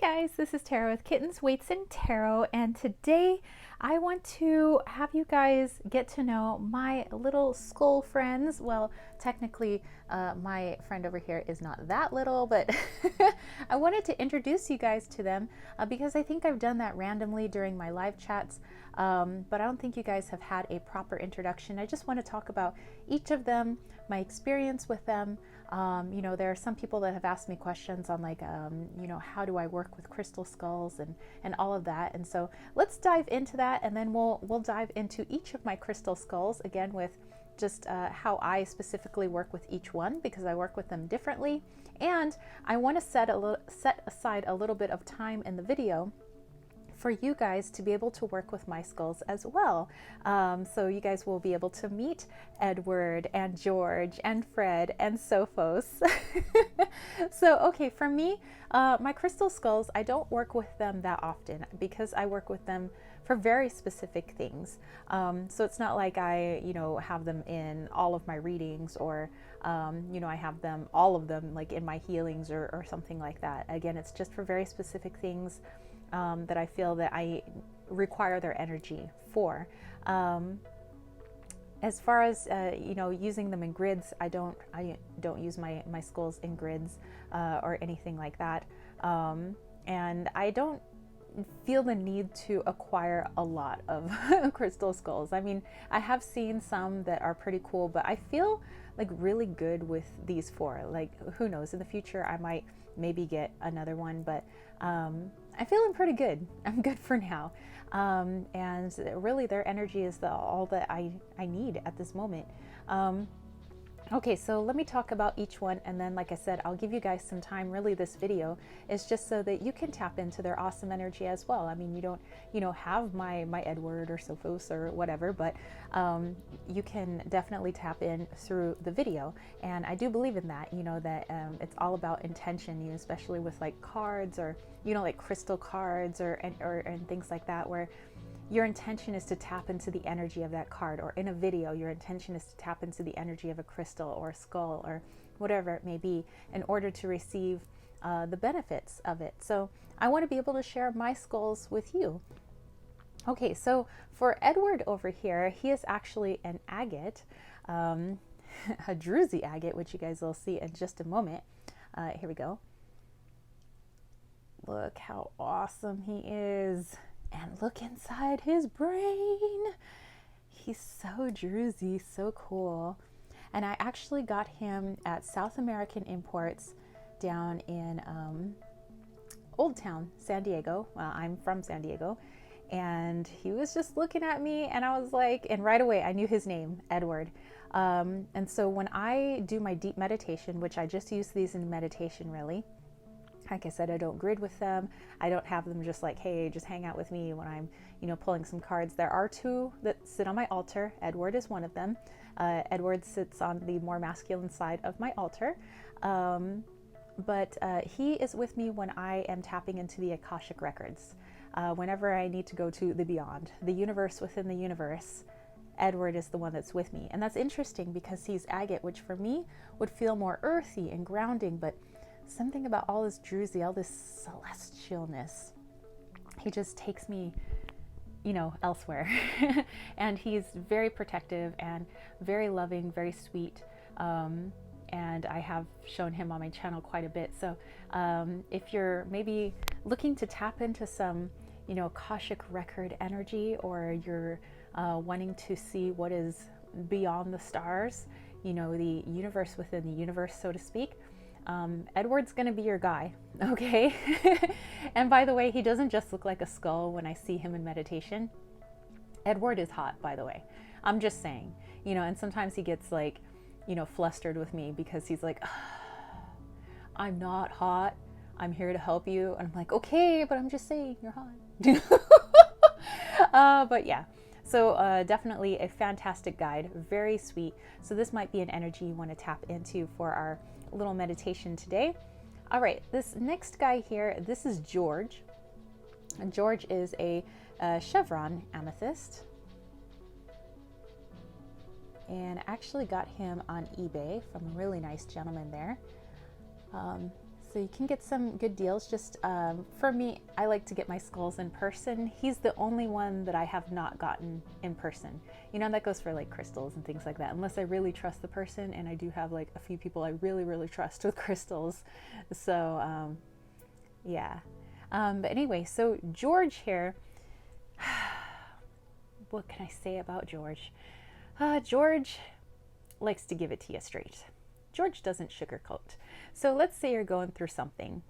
Guys, this is Tarot with Kittens, Weights, and Tarot, and today I want to have you guys get to know my little skull friends. Well, technically, my friend over here is not that little, but I wanted to introduce you guys to them because I think I've done that randomly during my live chats, but I don't think you guys have had a proper introduction. I just want to talk about each of them, my experience with them. There are some people that have asked me questions on like, how do I work with crystal skulls and all of that. And so let's dive into that, and then we'll dive into each of my crystal skulls again with just how I specifically work with each one, because I work with them differently. And I want to set aside a little bit of time in the video for you guys to be able to work with my skulls as well. So you guys will be able to meet Edward and George and Fred and Sophos. So, okay, for me, my crystal skulls, I don't work with them that often because I work with them for very specific things. So it's not like I, have them in all of my readings, or, I have them, all of them, like in my healings or something like that. Again, it's just for very specific things that I feel that I require their energy for. As far as using them in grids, I don't use my skulls in grids or anything like that, and I don't feel the need to acquire a lot of crystal skulls. I mean, I have seen some that are pretty cool, but I feel like really good with these four. Like, who knows, in the future I might maybe get another one, but I'm feeling pretty good. I'm good for now. And really their energy is all that I need at this moment. Okay, so let me talk about each one, and then, like I said, I'll give you guys some time. Really, this video is just so that you can tap into their awesome energy as well. I mean, you don't, have my Edward or Sophos or whatever, but you can definitely tap in through the video. And I do believe in that, that it's all about intention, especially with like cards, or like crystal cards or things like that, where your intention is to tap into the energy of that card, or in a video, your intention is to tap into the energy of a crystal or a skull or whatever it may be, in order to receive the benefits of it. So I want to be able to share my skulls with you. Okay, so for Edward over here, he is actually an agate, a druzy agate, which you guys will see in just a moment. Here we go. Look how awesome he is. And look inside his brain. He's so druzy, so cool. And I actually got him at South American Imports down in Old Town, San Diego. Well, I'm from San Diego. And he was just looking at me, and I was like, and right away I knew his name, Edward. And so when I do my deep meditation, which I just use these in meditation really, like I said, I don't grid with them. I don't have them just like, hey, just hang out with me when I'm, pulling some cards. There are two that sit on my altar. Edward is one of them. Edward sits on the more masculine side of my altar. But he is with me when I am tapping into the Akashic records. Whenever I need to go to the beyond, the universe within the universe, Edward is the one that's with me. And that's interesting because he's agate, which for me would feel more earthy and grounding, but something about all this druzy, all this celestialness, he just takes me, elsewhere. And he's very protective and very loving, very sweet. And I have shown him on my channel quite a bit. So if you're maybe looking to tap into some, Akashic record energy, or you're wanting to see what is beyond the stars, the universe within the universe, so to speak, Edward's gonna be your guy, okay? And by the way, he doesn't just look like a skull when I see him in meditation. Edward is hot, by the way. I'm just saying, and sometimes he gets like, flustered with me because he's like, I'm not hot. I'm here to help you. And I'm like, okay, but I'm just saying you're hot. But yeah. So definitely a fantastic guide, very sweet. So this might be an energy you want to tap into for our little meditation today. All right, this next guy here, this is George. And George is a chevron amethyst. And I actually got him on eBay from a really nice gentleman there. So you can get some good deals. Just for me, I like to get my skulls in person. He's the only one that I have not gotten in person. You know, that goes for like crystals and things like that, unless I really trust the person. And I do have like a few people I really, really trust with crystals. So yeah. But anyway, so George here, what can I say about George? George likes to give it to you straight. George doesn't sugarcoat. So let's say you're going through something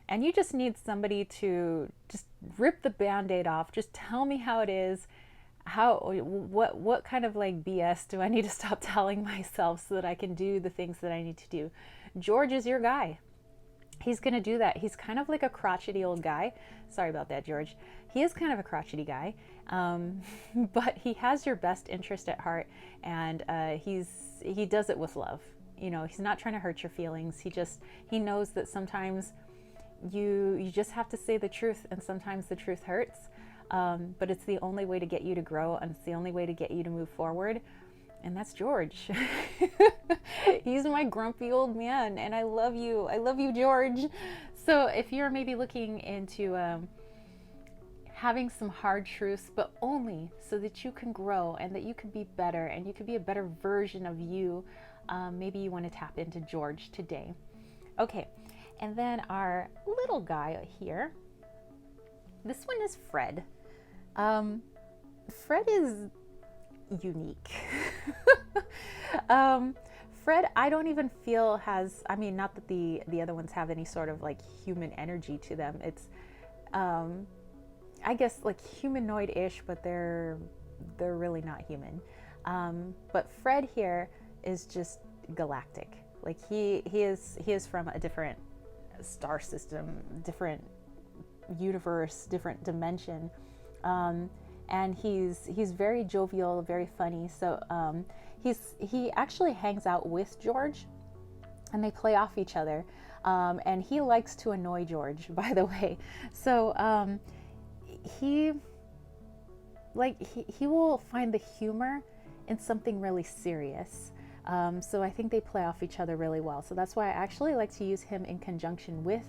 and you just need somebody to just rip the band-aid off. Just tell me how it is. What kind of like BS do I need to stop telling myself so that I can do the things that I need to do? George is your guy. He's going to do that. He's kind of like a crotchety old guy. Sorry about that, George. He is kind of a crotchety guy, but he has your best interest at heart, and he does it with love. You know, he's not trying to hurt your feelings. He knows that sometimes you just have to say the truth, and sometimes the truth hurts, but it's the only way to get you to grow, and it's the only way to get you to move forward. And that's George. He's my grumpy old man, and I love you. I love you, George. So if you're maybe looking into having some hard truths, but only so that you can grow and that you can be better and you can be a better version of you, maybe you want to tap into George today. Okay, and then our little guy here, this one is Fred. Fred is unique. Fred, I don't even feel has, I mean, not that the other ones have any sort of like human energy to them. It's, I guess like humanoid-ish, but they're really not human. But Fred here is just galactic. Like he is from a different star system, different universe, different dimension. And he's very jovial, very funny. So he actually hangs out with George, and they play off each other. And he likes to annoy George, by the way. So he will find the humor in something really serious. So I think they play off each other really well. So that's why I actually like to use him in conjunction with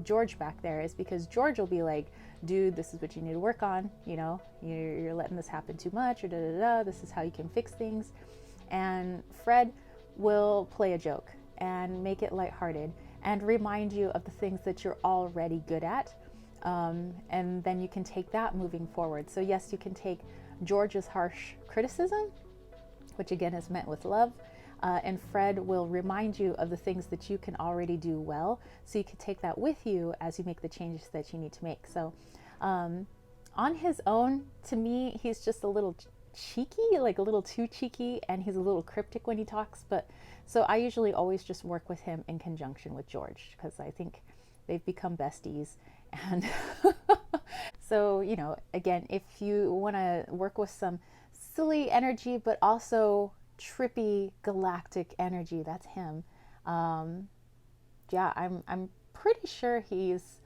George back there, is because George will be like, dude, this is what you need to work on, you know, you're letting this happen too much, or this is how you can fix things. And Fred will play a joke and make it lighthearted and remind you of the things that you're already good at, and then you can take that moving forward. So yes, you can take George's harsh criticism, which again is meant with love, and Fred will remind you of the things that you can already do well, so you can take that with you as you make the changes that you need to make. So on his own, to me, he's just a little cheeky, like a little too cheeky, and he's a little cryptic when he talks. But so I usually always just work with him in conjunction with George, because I think they've become besties. And so, you know, again, if you want to work with some silly energy but also trippy galactic energy, that's him. Yeah, I'm pretty sure he's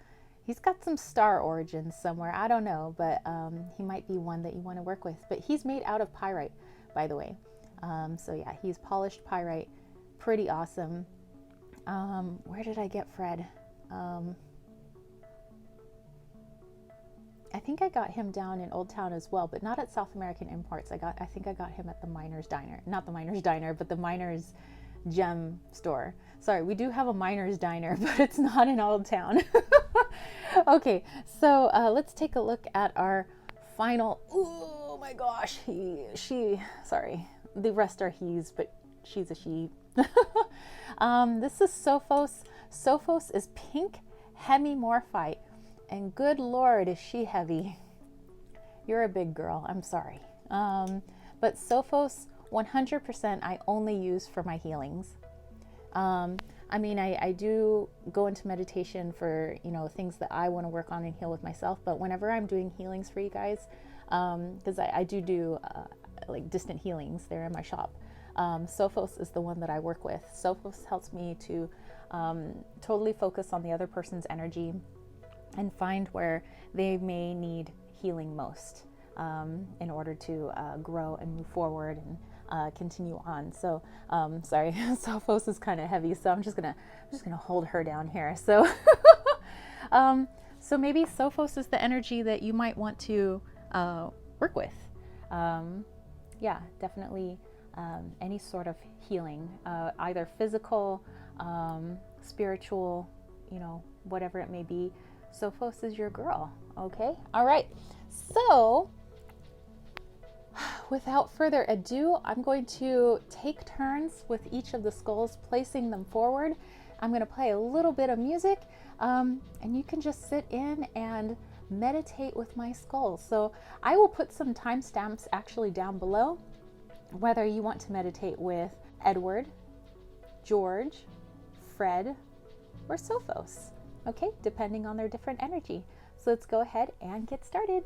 got some star origins somewhere. I don't know, but he might be one that you want to work with. But he's made out of pyrite, by the way. So yeah, he's polished pyrite. Pretty awesome. Where did I get Fred? I think I got him down in Old Town as well, but not at South American Imports. I think I got him at the Miner's Diner. Not the Miner's Diner, but the Miner's Gem store. Sorry, we do have a Miner's Diner, but it's not in Old Town. Okay, so let's take a look at our final. Oh my gosh, sorry, the rest are he's, but she's a she. This is Sophos. Sophos is pink hemimorphite, and good Lord, is she heavy. You're a big girl, I'm sorry. But Sophos, 100% I only use for my healings. I mean, I do go into meditation for, you know, things that I want to work on and heal with myself. But whenever I'm doing healings for you guys, because I do like distant healings there in my shop, Sophos is the one that I work with. Sophos helps me to totally focus on the other person's energy and find where they may need healing most, in order to grow and move forward continue on. So sorry, Sophos is kind of heavy, so I'm just gonna hold her down here. So so maybe Sophos is the energy that you might want to work with. Yeah, definitely any sort of healing, either physical, spiritual, whatever it may be. Sophos is your girl. Okay. All right. So without further ado, I'm going to take turns with each of the skulls, placing them forward. I'm going to play a little bit of music, and you can just sit in and meditate with my skulls. So I will put some timestamps actually down below, whether you want to meditate with Edward, George, Fred, or Sophos, okay, depending on their different energy. So let's go ahead and get started.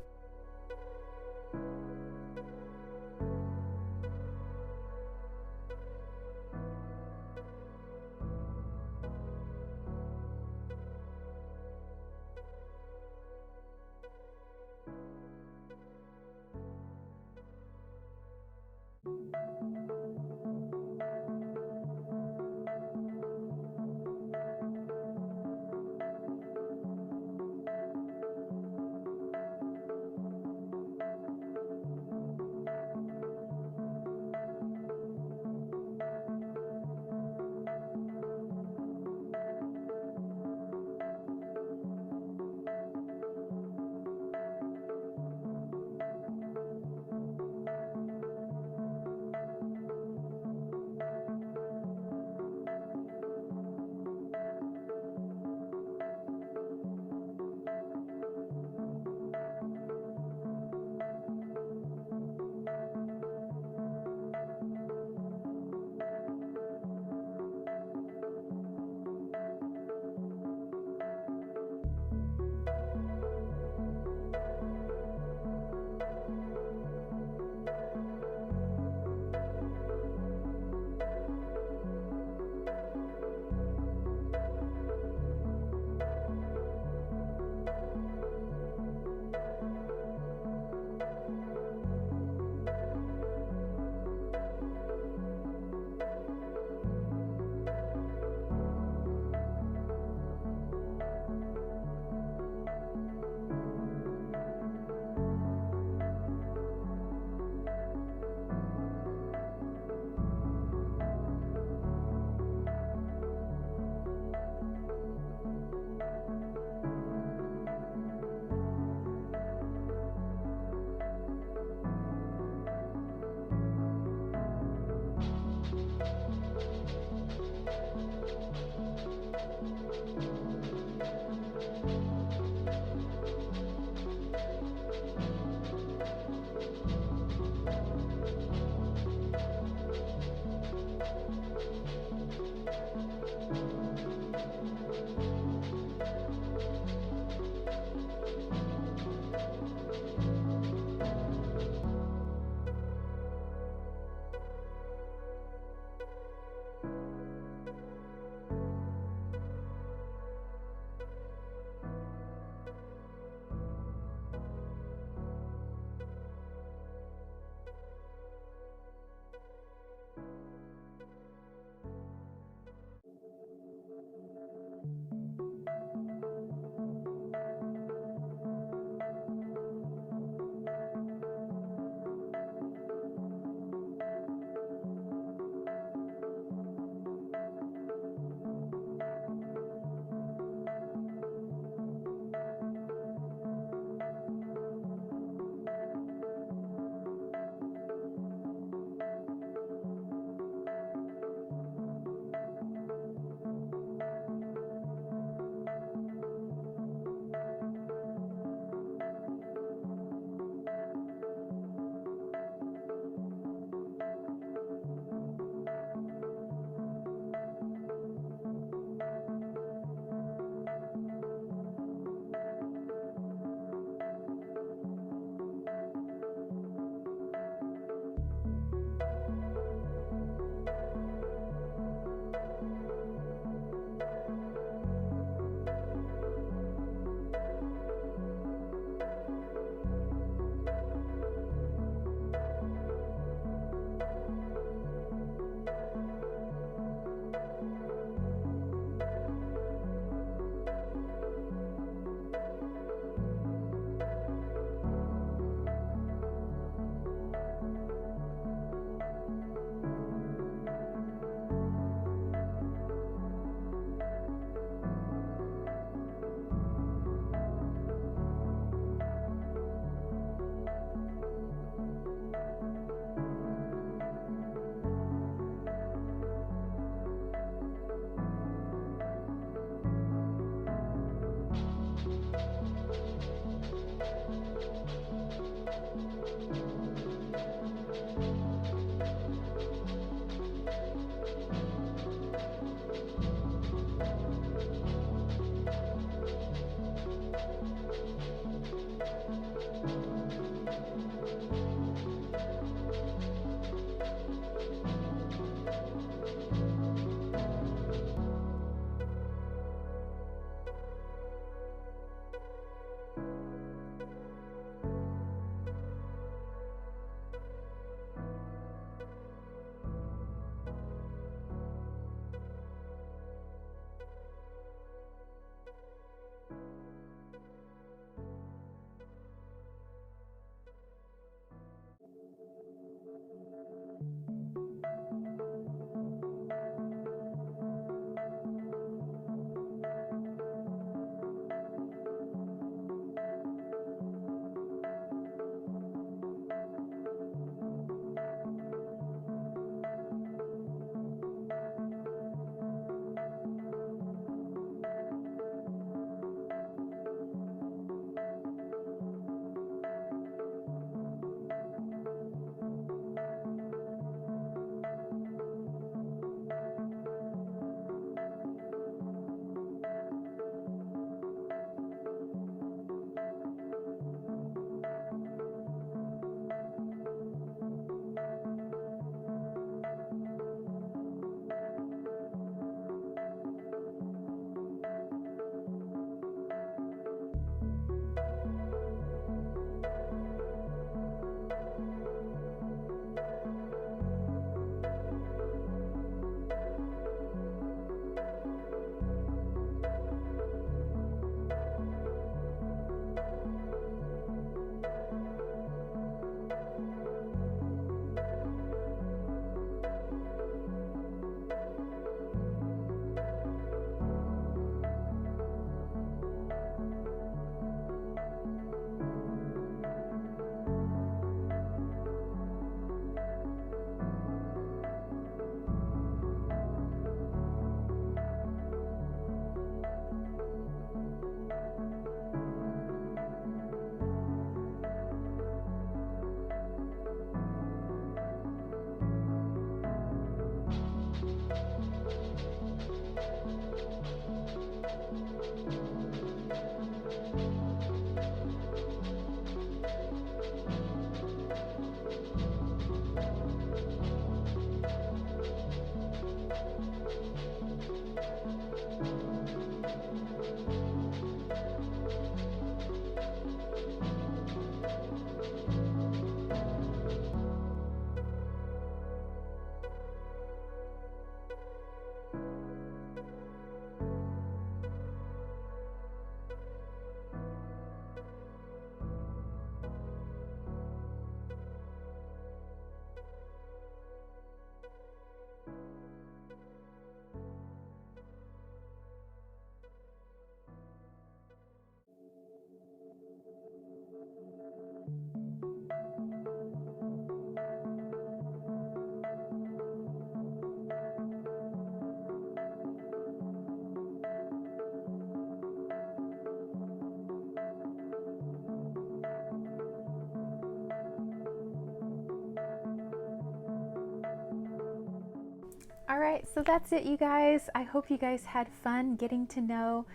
All right, so that's it, you guys. I hope you guys had fun getting to know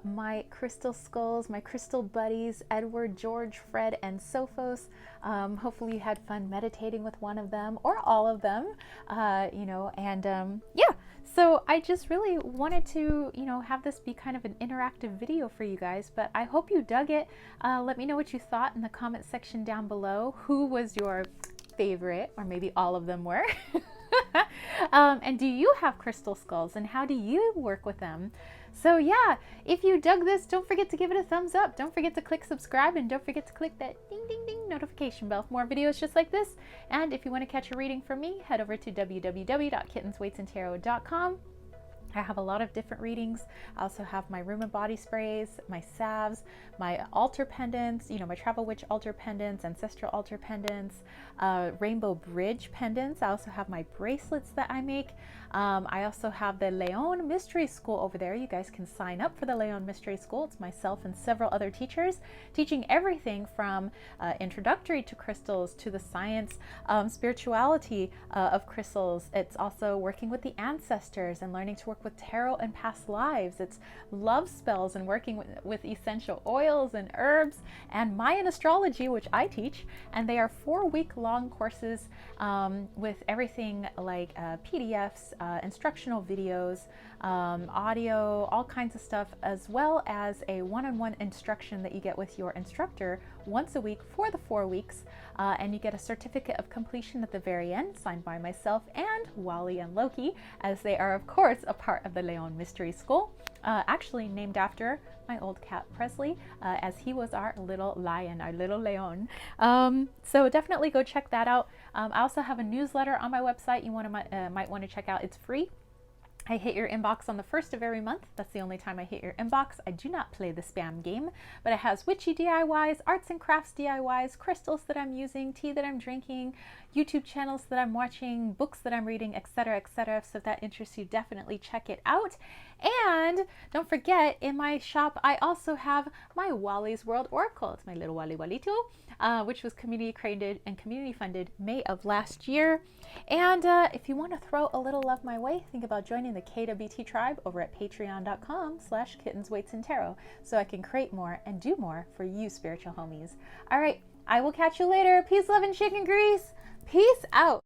my crystal skulls, my crystal buddies, Edward, George, Fred, and Sophos. Hopefully you had fun meditating with one of them or all of them, yeah. So I just really wanted to, have this be kind of an interactive video for you guys, but I hope you dug it. Let me know what you thought in the comment section down below. Who was your favorite, or maybe all of them were? And do you have crystal skulls, and how do you work with them? So yeah, if you dug this, don't forget to give it a thumbs up. Don't forget to click subscribe, and don't forget to click that ding ding ding notification bell for more videos just like this. And if you want to catch a reading from me, head over to www.kittensweightsandtarot.com. I have a lot of different readings. I also have my room and body sprays, my salves, my altar pendants, my travel witch altar pendants, ancestral altar pendants, rainbow bridge pendants. I also have my bracelets that I make. I also have the Leon Mystery School over there. You guys can sign up for the Leon Mystery School. It's myself and several other teachers teaching everything from introductory to crystals to the science, spirituality of crystals. It's also working with the ancestors and learning to work with tarot and past lives. It's love spells and working with essential oils and herbs, and Mayan astrology, which I teach. And they are 4-week-long courses with everything like PDFs, instructional videos, audio, all kinds of stuff, as well as a one-on-one instruction that you get with your instructor once a week for the 4 weeks. And you get a certificate of completion at the very end, signed by myself and Wally and Loki, as they are, of course, a part of the Leon Mystery School, actually named after my old cat Presley, as he was our little lion, our little Leon. So definitely go check that out. I also have a newsletter on my website you might want to check out. It's free. I hit your inbox on the 1st of every month. That's the only time I hit your inbox. I do not play the spam game, but it has witchy DIYs, arts and crafts DIYs, crystals that I'm using, tea that I'm drinking, YouTube channels that I'm watching, books that I'm reading, etc., etc. So if that interests you, definitely check it out. And don't forget, in my shop, I also have my Wally's World Oracle. It's my little Wally Walito, which was community created and community funded May of last year. And if you want to throw a little love my way, think about joining the KWT tribe over at patreon.com/kittensweightsandtarot, so I can create more and do more for you spiritual homies. All right, I will catch you later. Peace, love, and chicken grease. Peace out.